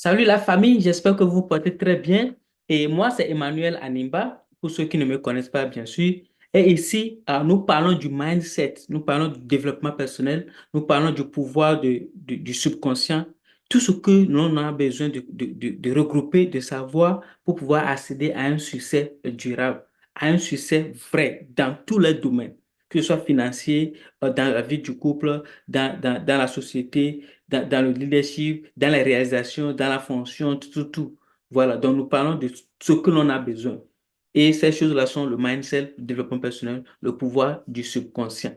Salut la famille, j'espère que vous vous portez très bien. Et moi, c'est Emmanuel Animba, pour ceux qui ne me connaissent pas, bien sûr. Et ici, nous parlons du mindset, nous parlons du développement personnel, nous parlons du pouvoir du subconscient, tout ce que l'on a besoin de regrouper, de savoir pour pouvoir accéder à un succès durable, à un succès vrai dans tous les domaines, que ce soit financier, dans la vie du couple, dans la société dans le leadership, dans la réalisation, dans la fonction, tout, tout, tout. Voilà, donc nous parlons de ce que l'on a besoin. Et ces choses-là sont le mindset, le développement personnel, le pouvoir du subconscient.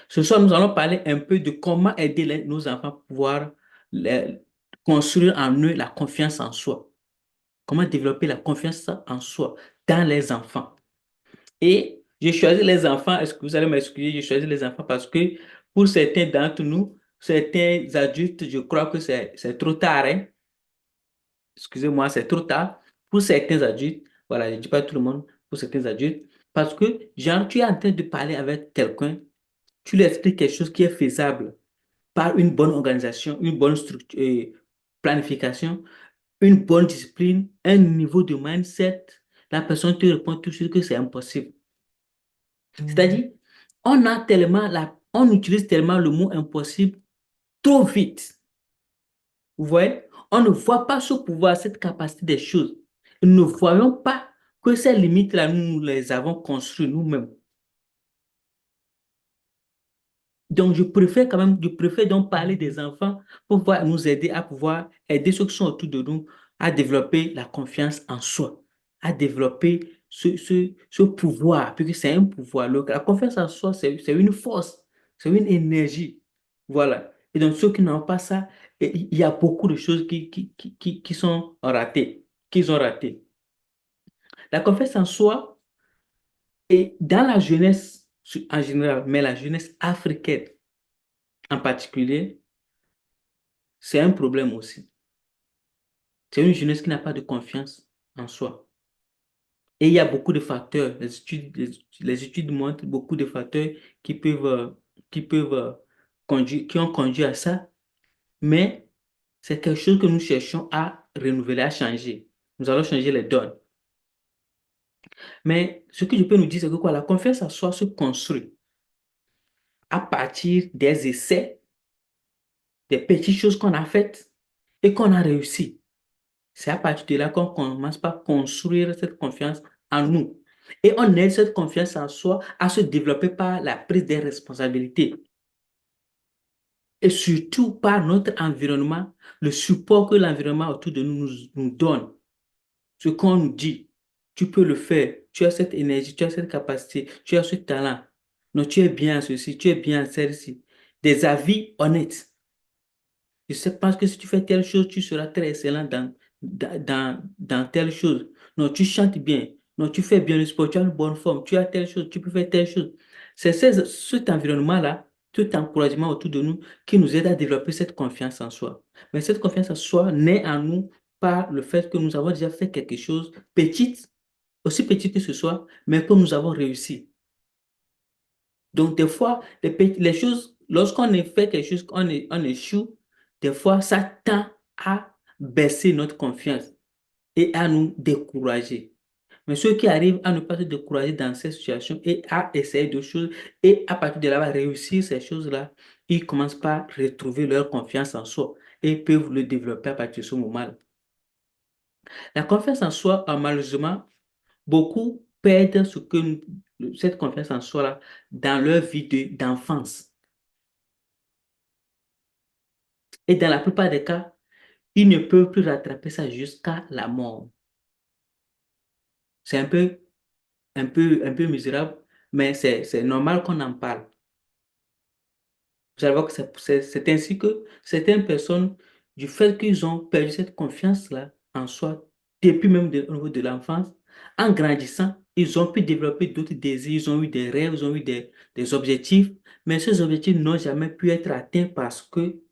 Ce soir, nous allons parler un peu de comment aider nos enfants à pouvoir les- construire en eux la confiance en soi. Comment développer la confiance en soi dans les enfants. Et j'ai choisi les enfants, est-ce que vous allez m'excuser, j'ai choisi les enfants parce que pour certains d'entre nous, certains adultes, je crois que c'est trop tard, hein. Excusez-moi, c'est trop tard. Pour certains adultes, voilà, je ne dis pas tout le monde, pour certains adultes, parce que, genre, tu es en train de parler avec quelqu'un, tu lui expliques quelque chose qui est faisable par une bonne organisation, une bonne structure, planification, une bonne discipline, un niveau de mindset, la personne te répond tout de suite que c'est impossible. C'est-à-dire, on utilise tellement le mot impossible trop vite. Vous voyez? On ne voit pas ce pouvoir, cette capacité des choses. Nous ne voyons pas que ces limites-là, nous les avons construites nous-mêmes. Donc, je préfère donc parler des enfants pour pouvoir nous aider à pouvoir aider ceux qui sont autour de nous à développer la confiance en soi, à développer ce pouvoir, puisque c'est un pouvoir. La confiance en soi, c'est une force, c'est une énergie. Voilà. Et donc, ceux qui n'ont pas ça, il y a beaucoup de choses qui sont ratées, qu'ils ont ratées. La confiance en soi, et dans la jeunesse en général, mais la jeunesse africaine en particulier, c'est un problème aussi. C'est une jeunesse qui n'a pas de confiance en soi. Et il y a beaucoup de facteurs. Les études montrent beaucoup de facteurs qui peuvent, euh, qui peuvent conduire, qui ont conduit à ça. Mais c'est quelque chose que nous cherchons à renouveler, à changer. Nous allons changer les donnes. Mais ce que je peux nous dire, c'est que quoi, la confiance en soi se construit à partir des essais, des petites choses qu'on a faites et qu'on a réussi. C'est à partir de là qu'on commence par construire cette confiance en nous. Et on aide cette confiance en soi à se développer par la prise des responsabilités et surtout par notre environnement, le support que l'environnement autour de nous donne. Ce qu'on nous dit, tu peux le faire, tu as cette énergie, tu as cette capacité, tu as ce talent. Non, tu es bien à ceci, tu es bien à celle-ci. Des avis honnêtes. Je sais pas que si tu fais telle chose, tu seras très excellent dans telle chose. Non, tu chantes bien. Non, tu fais bien le sport, tu as une bonne forme, tu as telle chose, tu peux faire telle chose. C'est cet environnement-là, cet encouragement autour de nous qui nous aide à développer cette confiance en soi. Mais cette confiance en soi naît en nous par le fait que nous avons déjà fait quelque chose petite, aussi petite que ce soit, mais que nous avons réussi. Donc, des fois, les choses, lorsqu'on fait quelque chose, on échoue, des fois, ça tend à baisser notre confiance et à nous décourager. Mais ceux qui arrivent à ne pas se décourager dans ces situations et à essayer d'autres choses et à partir de là, à réussir ces choses-là, ils commencent par retrouver leur confiance en soi et peuvent le développer à partir de ce moment-là. La confiance en soi, malheureusement, beaucoup perdent cette confiance en soi-là dans leur vie d'enfance. Et dans la plupart des cas, ils ne peuvent plus rattraper ça jusqu'à la mort. C'est un peu misérable, mais c'est normal qu'on en parle. Vous allez voir que c'est ainsi que certaines personnes, du fait qu'ils ont perdu cette confiance-là en soi, depuis même au niveau de l'enfance, en grandissant, ils ont pu développer d'autres désirs, ils ont eu des rêves, ils ont eu des objectifs, mais ces objectifs n'ont jamais pu être atteints parce que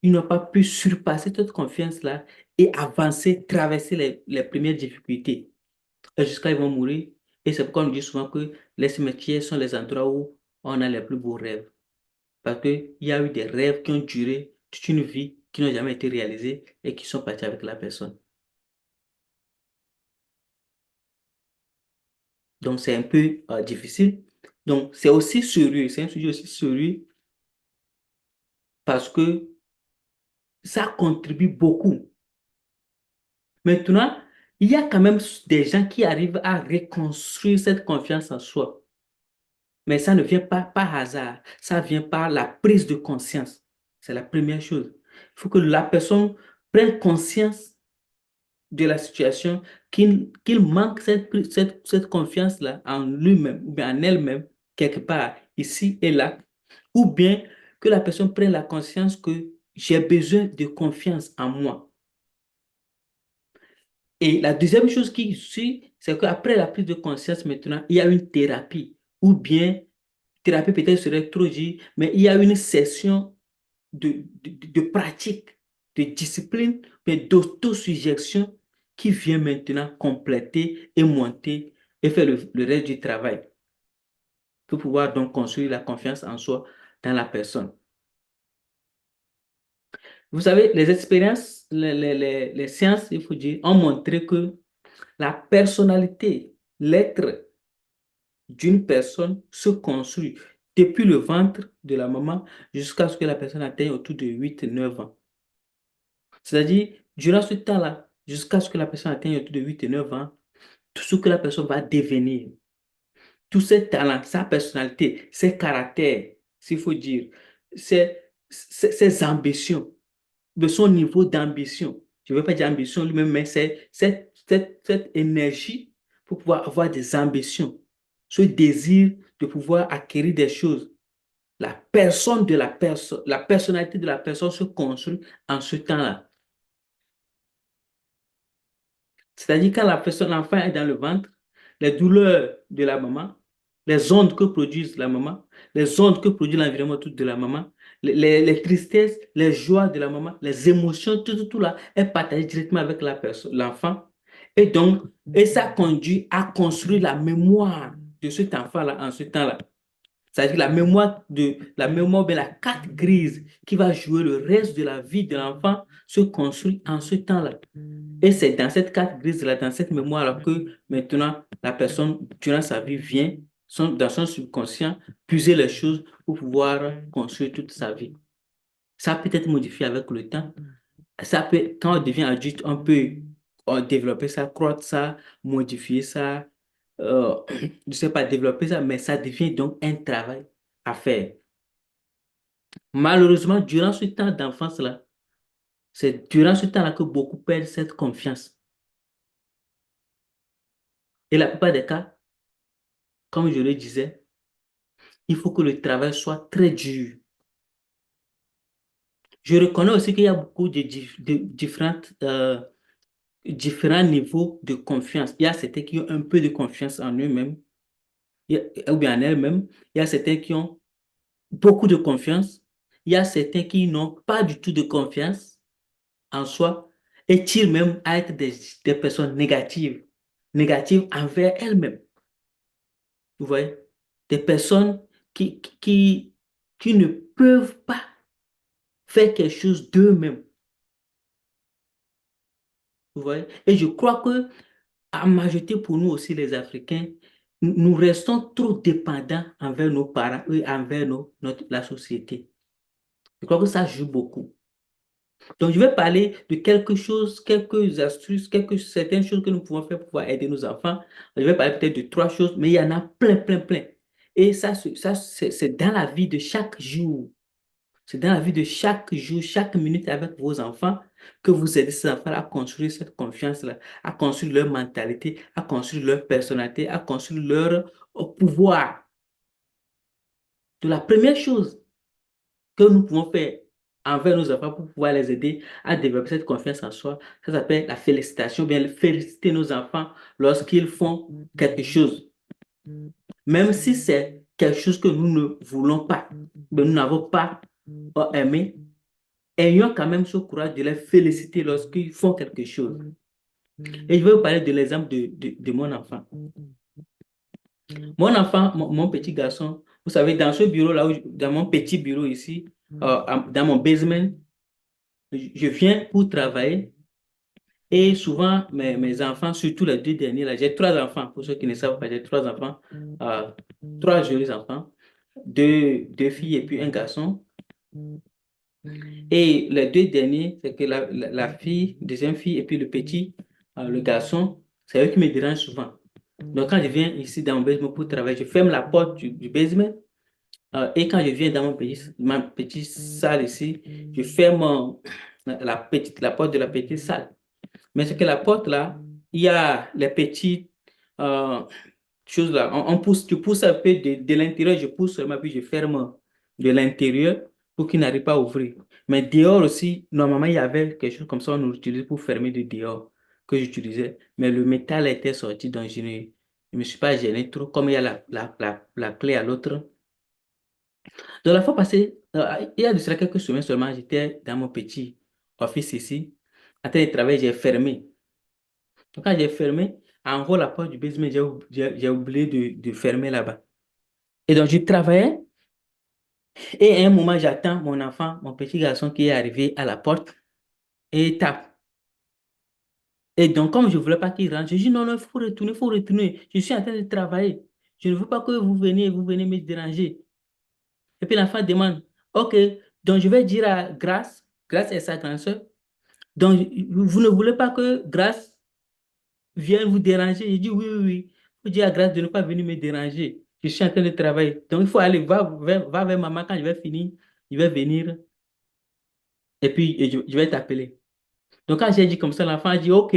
ils n'ont pas pu surpasser cette confiance-là et avancer, traverser les premières difficultés. Et jusqu'à ils vont mourir. Et c'est pourquoi on dit souvent que les cimetières sont les endroits où on a les plus beaux rêves. Parce qu'il y a eu des rêves qui ont duré toute une vie qui n'ont jamais été réalisés et qui sont partis avec la personne. Donc, c'est un peu difficile. Donc, c'est aussi sérieux, c'est un sujet aussi sérieux parce que ça contribue beaucoup. Maintenant, il y a quand même des gens qui arrivent à reconstruire cette confiance en soi. Mais ça ne vient pas par hasard, ça vient par la prise de conscience. C'est la première chose. Il faut que la personne prenne conscience de la situation, qu'il manque cette confiance-là en lui-même ou bien en elle-même, quelque part, ici et là, ou bien que la personne prenne la conscience que j'ai besoin de confiance en moi. Et la deuxième chose qui suit, c'est qu'après la prise de conscience maintenant, il y a une thérapie, ou bien, thérapie peut-être serait trop dit, mais il y a une session de pratique, de discipline, mais d'autosuggestion qui vient maintenant compléter et monter et faire le reste du travail pour pouvoir donc construire la confiance en soi dans la personne. Vous savez, les expériences, les sciences, il faut dire, ont montré que la personnalité, l'être d'une personne se construit depuis le ventre de la maman jusqu'à ce que la personne atteigne autour de 8 9 ans. C'est-à-dire, durant ce temps-là, jusqu'à ce que la personne atteigne autour de 8 9 ans, tout ce que la personne va devenir, tous ses talents, sa personnalité, ses caractères, s'il faut dire, ses ambitions, de son niveau d'ambition. Je ne veux pas dire ambition lui-même, mais c'est cette énergie pour pouvoir avoir des ambitions, ce désir de pouvoir acquérir des choses. La personnalité de la personne se construit en ce temps-là. C'est-à-dire quand l'enfant est dans le ventre, les douleurs de la maman, les ondes que produise la maman, les ondes que produit l'environnement autour de la maman, les tristesses, les joies de la maman, les émotions, tout là est partagé directement avec la personne, l'enfant. Et donc, et ça conduit à construire la mémoire de cet enfant-là en ce temps-là. C'est-à-dire la mémoire de la carte grise qui va jouer le reste de la vie de l'enfant se construit en ce temps-là. Et c'est dans cette carte grise-là, dans cette mémoire-là, que maintenant la personne, durant sa vie, vient dans son subconscient puiser les choses pour pouvoir construire toute sa vie. Ça peut être modifié avec le temps. Ça peut, quand on devient adulte, on peut développer ça, croître ça, modifier ça, euh, je ne sais pas, développer ça, mais ça devient donc un travail à faire. Malheureusement, durant ce temps d'enfance-là, c'est durant ce temps-là que beaucoup perdent cette confiance. Et la plupart des cas, comme je le disais, il faut que le travail soit très dur. Je reconnais aussi qu'il y a beaucoup de différents niveaux de confiance. Il y a certains qui ont un peu de confiance en eux-mêmes, ou bien en elles-mêmes. Il y a certains qui ont beaucoup de confiance. Il y a certains qui n'ont pas du tout de confiance en soi et tirent même à être des personnes négatives, négatives envers elles-mêmes. Vous voyez? Des personnes qui ne peuvent pas faire quelque chose d'eux-mêmes. Vous voyez? Et je crois que, en majorité pour nous aussi, les Africains, nous restons trop dépendants envers nos parents et envers la société. Je crois que ça joue beaucoup. Donc, je vais parler de quelque chose, quelques astuces, certaines choses que nous pouvons faire pour pouvoir aider nos enfants. Je vais parler peut-être de trois choses, mais il y en a plein, plein, plein. Et ça, c'est dans la vie de chaque jour. C'est dans la vie de chaque jour, chaque minute avec vos enfants que vous aidez ces enfants à construire cette confiance-là, à construire leur mentalité, à construire leur personnalité, à construire leur pouvoir. De la première chose que nous pouvons faire envers nos enfants pour pouvoir les aider à développer cette confiance en soi, ça s'appelle la félicitation, bien féliciter nos enfants lorsqu'ils font quelque chose. Même si c'est quelque chose que nous ne voulons pas, que nous n'avons pas aimé, ayons quand même ce courage de les féliciter lorsqu'ils font quelque chose. Et je vais vous parler de l'exemple de mon enfant. Mon enfant, mon petit garçon, vous savez, dans ce bureau-là, dans mon petit bureau ici, dans mon basement, je viens pour travailler et souvent mes enfants, surtout les deux derniers, là, j'ai trois enfants, pour ceux qui ne savent pas, j'ai trois enfants, euh, trois jolis enfants, deux filles et puis un garçon. Et les deux derniers, c'est que la fille, deuxième fille et puis le petit, le garçon, c'est eux qui me dérangent souvent. Donc quand je viens ici dans mon basement pour travailler, je ferme la porte du basement. Et quand je viens dans ma petite salle ici, je ferme la porte de la petite salle. Mais c'est que la porte là, il y a les petites euh, choses là. On pousse, tu pousses un peu de l'intérieur, je pousse seulement, puis je ferme de l'intérieur pour qu'il n'arrive pas à ouvrir. Mais dehors aussi, normalement, il y avait quelque chose comme ça, on l'utilisait pour fermer de dehors que j'utilisais. Mais le métal était sorti, donc je ne me suis pas gêné trop, comme il y a la clé à l'autre. Donc, la fois passée, il y a de cela quelques semaines seulement, j'étais dans mon petit office ici, en train de travailler, j'ai fermé. Donc, quand j'ai fermé, en haut, la porte du basement, j'ai oublié de fermer là-bas. Et donc, je travaillais, et à un moment, j'attends mon enfant, mon petit garçon qui est arrivé à la porte, et il tape. Et donc, comme je ne voulais pas qu'il rentre, je dis non, non, il faut retourner. Je suis en train de travailler. Je ne veux pas que vous venez me déranger. Et puis l'enfant demande, OK, donc je vais dire à Grace, Grace est sa grande sœur, donc vous ne voulez pas que Grace vienne vous déranger? Il dit oui, oui, oui. Il faut dire à Grace de ne pas venir me déranger. Je suis en train de travailler. Donc il faut aller, va vers maman quand je vais finir, je vais venir et puis je vais t'appeler. Donc quand j'ai dit comme ça, l'enfant a dit OK,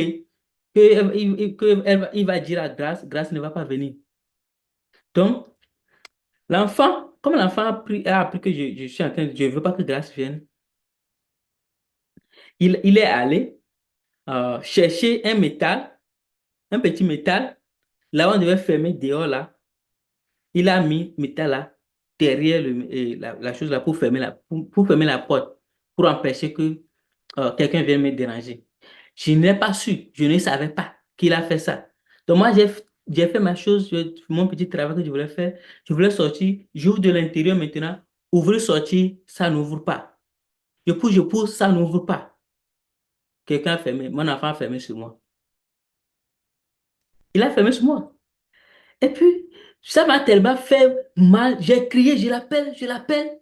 il va dire à Grace, Grace ne va pas venir. Donc l'enfant, comme l'enfant a appris que je suis en train de, je ne veux pas que Grace vienne, il est allé chercher un métal, un petit métal. Là où on devait fermer dehors, là, il a mis métal là, derrière la chose là pour fermer pour fermer la porte, pour empêcher que quelqu'un vienne me déranger. Je n'ai pas su, je ne savais pas qu'il a fait ça. Donc moi, j'ai fait ma chose, mon petit travail que je voulais faire. Je voulais sortir, j'ouvre de l'intérieur maintenant. Ouvrir, sortir, ça n'ouvre pas. Je pousse, ça n'ouvre pas. Quelqu'un a fermé, mon enfant a fermé sur moi. Il a fermé sur moi. Et puis, ça m'a tellement fait mal. J'ai crié, je l'appelle.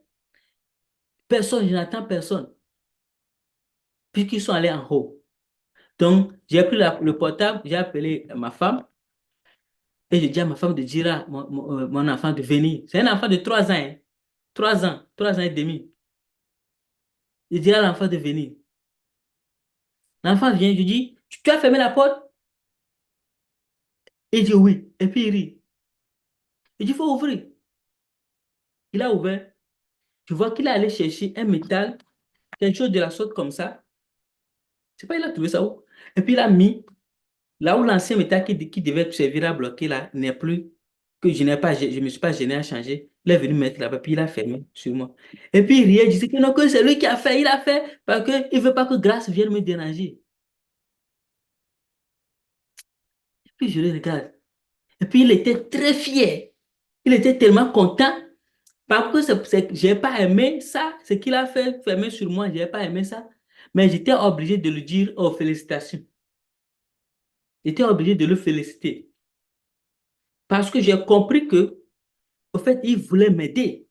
Personne, je n'entends personne. Puis qu'ils sont allés en haut. Donc, j'ai pris le portable, j'ai appelé ma femme et j'ai dit à ma femme de dire à mon enfant de venir. C'est un enfant de 3 ans, hein. 3 ans et demi. Je dis à l'enfant de venir. L'enfant vient, je dis, tu as fermé la porte? Il dit oui. Et puis il rit. Il dit, il faut ouvrir. Il a ouvert. Tu vois qu'il est allé chercher un métal, quelque chose de la sorte comme ça. Je sais pas, il a trouvé ça où. Et puis il a mis là où l'ancien métal qui devait servir à bloquer là n'est plus, que je n'ai pas, je me suis pas gêné à changer. Il est venu mettre là-bas, puis il a fermé sur moi. Et puis il riait, il disait que non, que c'est lui qui a fait, il a fait, parce qu'il ne veut pas que Grâce vienne me déranger. Et puis je le regarde. Et puis il était très fier. Il était tellement content. Parce que j'ai pas aimé ça, ce qu'il a fait, fermer sur moi, j'ai pas aimé ça. Mais j'étais obligé de lui dire, oh, félicitations. J'étais obligé de le féliciter. Parce que j'ai compris que, au fait, il voulait m'aider.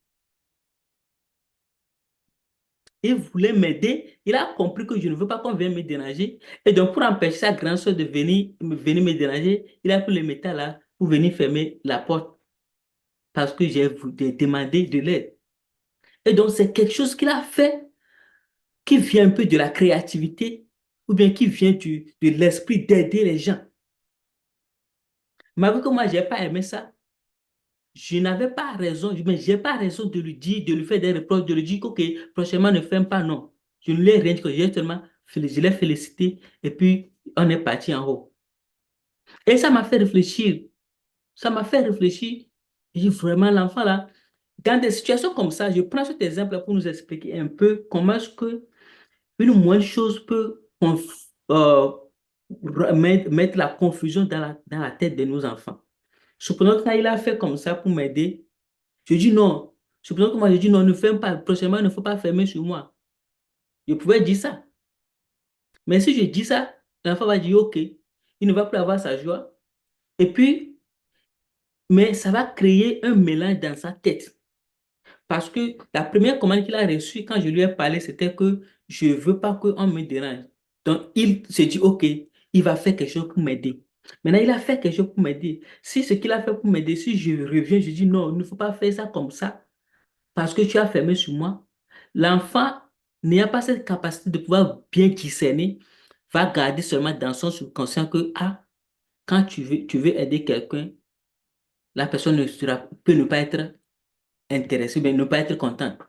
Il voulait m'aider. Il a compris que je ne veux pas qu'on vienne me déranger. Et donc, pour empêcher sa grande soeur de venir me déranger, il a pris le métal là pour venir fermer la porte. Parce que j'ai demandé de l'aide. Et donc, c'est quelque chose qu'il a fait qui vient un peu de la créativité ou bien qui vient de l'esprit d'aider les gens. Malgré que moi, je n'ai pas aimé ça, je n'avais pas raison, mais je n'ai pas raison de lui dire, de lui faire des reproches, de lui dire, OK, prochainement, ne ferme pas, non. Je ne l'ai rien dit, j'ai seulement je l'ai félicité et puis on est parti en haut. Et ça m'a fait réfléchir. Ça m'a fait réfléchir. Et j'ai dit, vraiment, l'enfant là, dans des situations comme ça, je prends cet exemple pour nous expliquer un peu comment est-ce que une moindre chose peut euh, mettre la confusion dans la tête de nos enfants. Supposons que quand il a fait comme ça pour m'aider, je dis non. Supposons que moi je dis non, ne ferme pas. Prochainement, il ne faut pas fermer sur moi. Je pouvais dire ça. Mais si je dis ça, l'enfant va dire OK. Il ne va plus avoir sa joie. Et puis, mais ça va créer un mélange dans sa tête. Parce que la première commande qu'il a reçue quand je lui ai parlé, c'était que je ne veux pas qu'on me dérange. Donc, il se dit, OK, il va faire quelque chose pour m'aider. Maintenant, il a fait quelque chose pour m'aider. Si ce qu'il a fait pour m'aider, si je reviens, je dis, non, il ne faut pas faire ça comme ça, parce que tu as fermé sur moi, l'enfant n'ayant pas cette capacité de pouvoir bien discerner, va garder seulement dans son subconscient que, ah, quand tu veux aider quelqu'un, la personne peut ne pas être intéressée, mais ne pas être contente.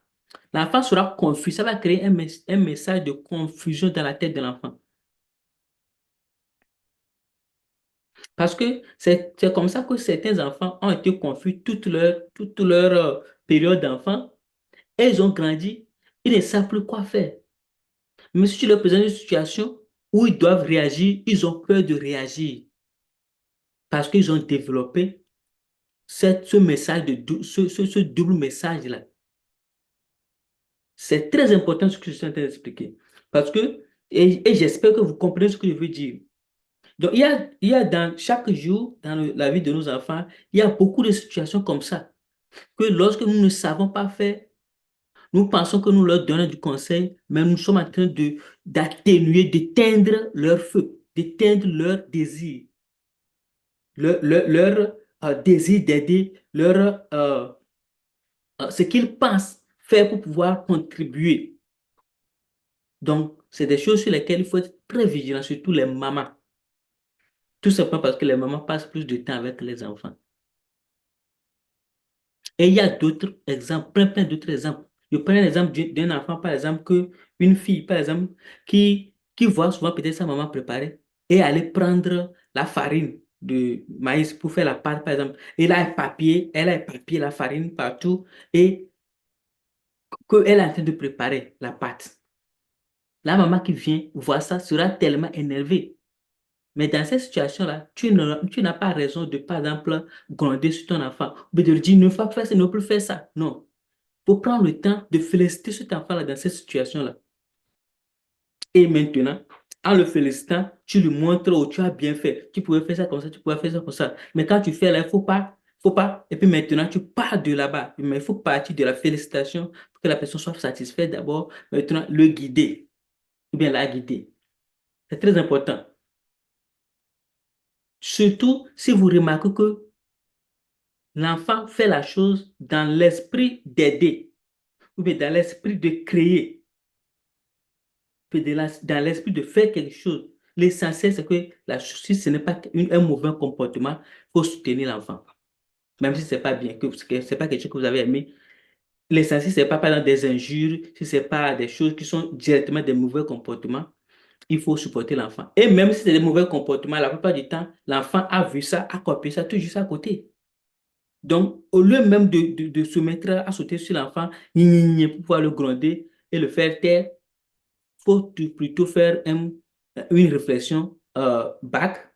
L'enfant sera confus. Ça va créer un message de confusion dans la tête de l'enfant. Parce que c'est comme ça que certains enfants ont été confus toute leur période d'enfant. Et ils ont grandi. Ils ne savent plus quoi faire. Mais si tu leur présentes une situation où ils doivent réagir, ils ont peur de réagir. Parce qu'ils ont développé ce message ce double message-là. C'est très important ce que je suis en train d'expliquer. Parce que, et j'espère que vous comprenez ce que je veux dire. Donc, il y a dans chaque jour, dans la vie de nos enfants, il y a beaucoup de situations comme ça, que lorsque nous ne savons pas faire, nous pensons que nous leur donnons du conseil, mais nous sommes en train d'atténuer, d'éteindre leur feu, d'éteindre leur désir, leur désir d'aider, ce qu'ils pensent faire pour pouvoir contribuer. Donc, c'est des choses sur lesquelles il faut être très vigilant, surtout les mamans. Tout simplement parce que les mamans passent plus de temps avec les enfants. Et il y a d'autres exemples, plein d'autres exemples. Je prends l'exemple d'un enfant, par exemple, que une fille, par exemple, qui voit souvent peut-être sa maman préparer et aller prendre la farine de maïs pour faire la pâte, par exemple. Et là, elle a éparpillé la farine partout et qu'elle est en train de préparer la pâte. La maman qui vient voir ça sera tellement énervée. Mais dans cette situation-là, tu n'as pas raison de, par exemple, gronder sur ton enfant, ou de lui dire, ne faut pas faire ça, ne plus faire ça. Non. Il faut prendre le temps de féliciter cet enfant-là dans cette situation-là. Et maintenant, en le félicitant, tu lui montres, oh, tu as bien fait. Tu pouvais faire ça comme ça, tu pouvais faire ça comme ça. Mais quand tu fais là, il faut pas. Et puis maintenant, tu pars de là-bas. Mais il faut partir de la félicitation pour que la personne soit satisfaite d'abord. Maintenant, le guider, ou bien la guider. C'est très important. Surtout si vous remarquez que l'enfant fait la chose dans l'esprit d'aider, ou bien dans l'esprit de créer, puis dans l'esprit de faire quelque chose. L'essentiel, c'est que si ce n'est pas un mauvais comportement, il faut soutenir l'enfant. Même si ce n'est pas bien, que ce n'est pas quelque chose que vous avez aimé. L'essentiel, ce n'est pas par exemple des injures, si ce n'est pas des choses qui sont directement des mauvais comportements, il faut supporter l'enfant. Et même si c'est des mauvais comportements, la plupart du temps, l'enfant a vu ça, a copié ça, tout juste à côté. Donc, au lieu même de se mettre à sauter sur l'enfant, pour pouvoir le gronder et le faire taire, faut plutôt faire une réflexion back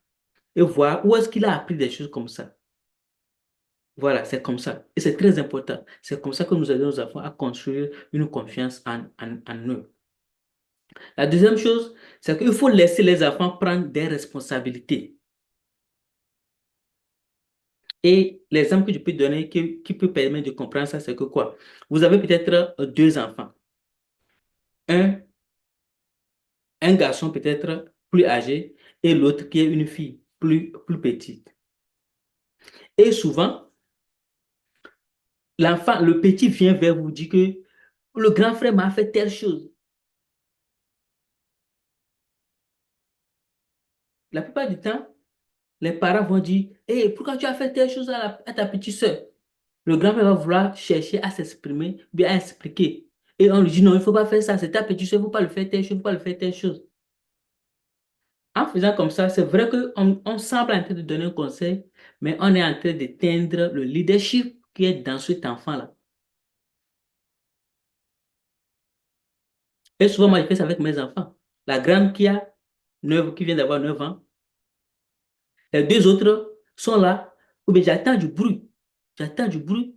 et voir où est-ce qu'il a appris des choses comme ça. Voilà, c'est comme ça. Et c'est très important. C'est comme ça que nous aidons nos enfants à construire une confiance en eux. La deuxième chose, c'est qu'il faut laisser les enfants prendre des responsabilités. Et l'exemple que je peux donner qui peut permettre de comprendre ça, c'est que quoi? Vous avez peut-être deux enfants. Un, un garçon peut-être plus âgé et l'autre qui est une fille plus petite. Et souvent, l'enfant, le petit vient vers vous dire que le grand frère m'a fait telle chose. La plupart du temps, les parents vont dire, hey, pourquoi tu as fait telle chose à ta petite soeur? Le grand frère va vouloir chercher à s'exprimer, bien à expliquer. Et on lui dit, non, il ne faut pas faire ça, c'est ta petite soeur, il ne faut pas le faire telle chose, il ne faut pas le faire telle chose. En faisant comme ça, c'est vrai qu'on semble en train de donner un conseil, mais on est en train d'éteindre le leadership qui est dans cet enfant-là. Et souvent, moi, je fais ça avec mes enfants. La grande qui vient d'avoir 9 ans, les deux autres sont là, ou bien j'attends du bruit. J'attends du bruit.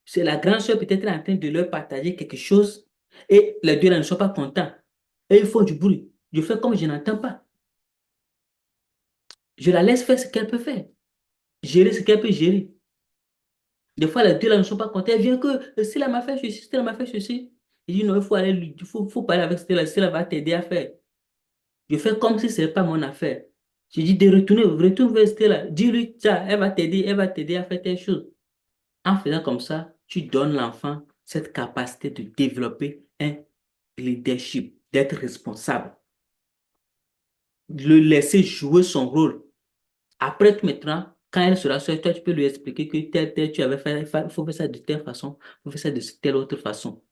C'est la grande soeur peut-être en train de leur partager quelque chose et les deux là ne sont pas contents. Et ils font du bruit. Je fais comme je n'entends pas. Je la laisse faire ce qu'elle peut faire. Gérer ce qu'elle peut gérer. Des fois, les deux là ne sont pas contents. Elle vient que Stella m'a fait ceci, Stella m'a fait ceci. Il dit non, il faut aller faut parler avec Stella. Stella va t'aider à faire. Je fais comme si ce n'est pas mon affaire. Je dis de retourner, retourne vers Stella. Dis-lui, ça, elle va t'aider à faire telle chose. En faisant comme ça, tu donnes l'enfant cette capacité de développer un leadership, d'être responsable, de le laisser jouer son rôle. Après, maintenant, quand elle sera seule, toi, tu peux lui expliquer que tel, tu avais fait, il faut faire ça de telle façon, il faut faire ça de telle autre façon.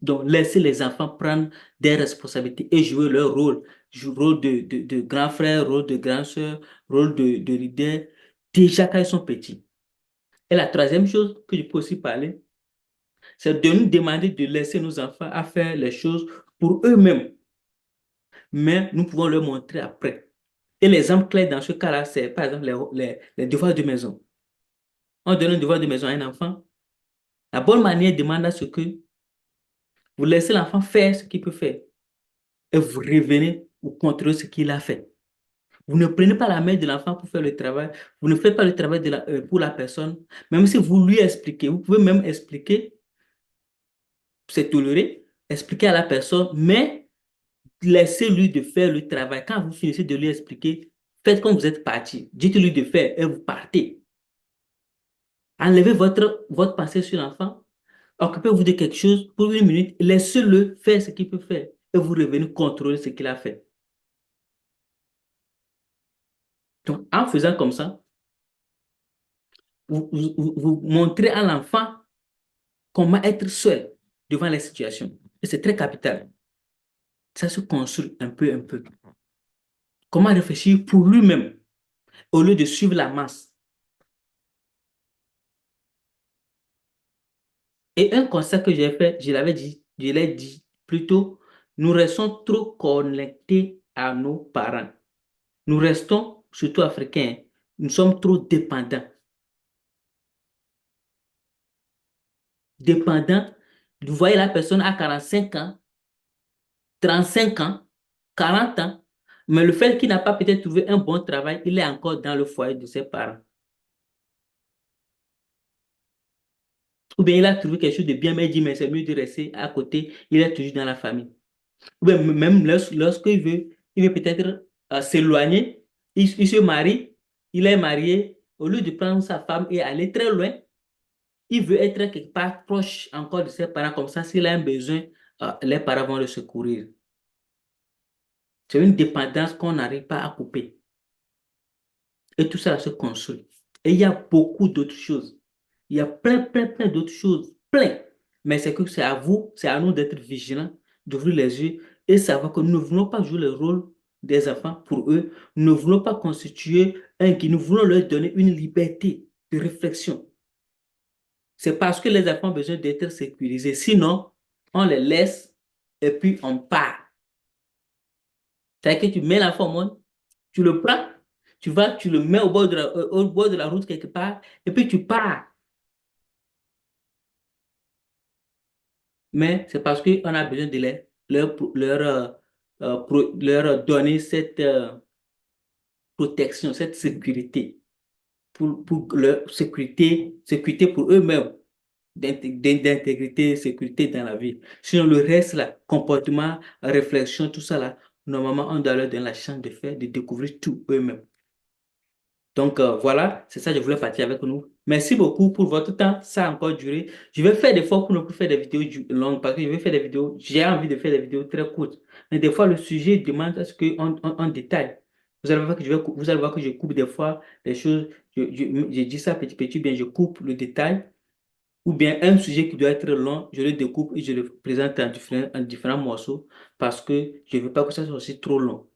Donc, laisser les enfants prendre des responsabilités et jouer leur rôle, rôle de grand frère, rôle de grand sœur, rôle de leader, déjà quand ils sont petits. Et la troisième chose que je peux aussi parler, c'est de nous demander de laisser nos enfants à faire les choses pour eux-mêmes, mais nous pouvons leur montrer après. Et l'exemple clair dans ce cas-là, c'est par exemple les devoirs de maison. On donne un devoir de maison à un enfant. La bonne manière demande à ce que vous laissez l'enfant faire ce qu'il peut faire et vous revenez ou contrôlez ce qu'il a fait. Vous ne prenez pas la main de l'enfant pour faire le travail. Vous ne faites pas le travail pour la personne. Même si vous lui expliquez, vous pouvez même expliquer, c'est toléré, expliquer à la personne, mais laissez-lui de faire le travail. Quand vous finissez de lui expliquer, faites comme vous êtes parti. Dites-lui de faire et vous partez. Enlevez votre pensée sur l'enfant. Occupez-vous de quelque chose pour 1 minute. Laissez-le faire ce qu'il peut faire. Et vous revenez contrôler ce qu'il a fait. Donc, en faisant comme ça, vous montrez à l'enfant comment être seul devant les situations. Et c'est très capital. Ça se construit un peu, un peu. Comment réfléchir pour lui-même au lieu de suivre la masse. Et un constat que j'ai fait, je l'ai dit plutôt, nous restons trop connectés à nos parents. Nous restons, surtout africains, nous sommes trop dépendants. Dépendants, vous voyez la personne à 45 ans, 35 ans, 40 ans, mais le fait qu'il n'a pas peut-être trouvé un bon travail, il est encore dans le foyer de ses parents. Ou bien il a trouvé quelque chose de bien, mais il dit, mais c'est mieux de rester à côté, il est toujours dans la famille. Ou bien même lorsqu'il il veut peut-être s'éloigner, il se marie, il est marié, au lieu de prendre sa femme et aller très loin, il veut être quelque part proche encore de ses parents, comme ça, s'il a un besoin, les parents vont le secourir. C'est une dépendance qu'on n'arrive pas à couper. Et tout ça se construit. Et il y a beaucoup d'autres choses. Il y a plein d'autres choses. Plein. Mais c'est que c'est à vous, c'est à nous d'être vigilants, d'ouvrir les yeux et savoir que nous ne voulons pas jouer le rôle des enfants pour eux. Nous ne voulons pas constituer un qui nous voulons leur donner une liberté de réflexion. C'est parce que les enfants ont besoin d'être sécurisés. Sinon, on les laisse et puis on part. C'est-à-dire que tu mets l'enfant au monde, tu le prends, tu vas, tu le mets au bord de la route quelque part, et puis tu pars. Mais c'est parce qu'on a besoin de leur donner cette protection, cette sécurité, pour leur sécurité pour eux-mêmes, d'intégrité, sécurité dans la vie. Sinon, le reste, là, comportement, réflexion, tout ça, là, normalement, on doit leur donner la chance de faire, de découvrir tout eux-mêmes. Donc voilà, c'est ça que je voulais partir avec nous. Merci beaucoup pour votre temps. Ça a encore duré. Je vais faire des fois pour ne plus faire des vidéos longues parce que je vais faire des vidéos. J'ai envie de faire des vidéos très courtes. Mais des fois, le sujet demande à ce qu'on détaille. Vous allez voir que vous allez voir que je coupe des fois des choses. Je dis ça petit, bien je coupe le détail. Ou bien un sujet qui doit être long, je le découpe et je le présente en différents morceaux parce que je ne veux pas que ça soit aussi trop long.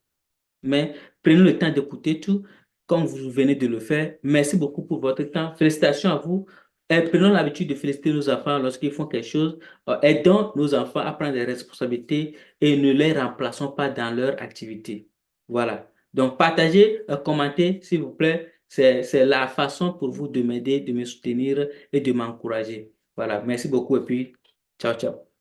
Mais prenez le temps d'écouter tout comme vous venez de le faire. Merci beaucoup pour votre temps. Félicitations à vous. Et prenons l'habitude de féliciter nos enfants lorsqu'ils font quelque chose. Aidons nos enfants à prendre des responsabilités et ne les remplaçons pas dans leur activité. Voilà. Donc, partagez, commentez, s'il vous plaît. C'est la façon pour vous de m'aider, de me soutenir et de m'encourager. Voilà. Merci beaucoup et puis, ciao, ciao.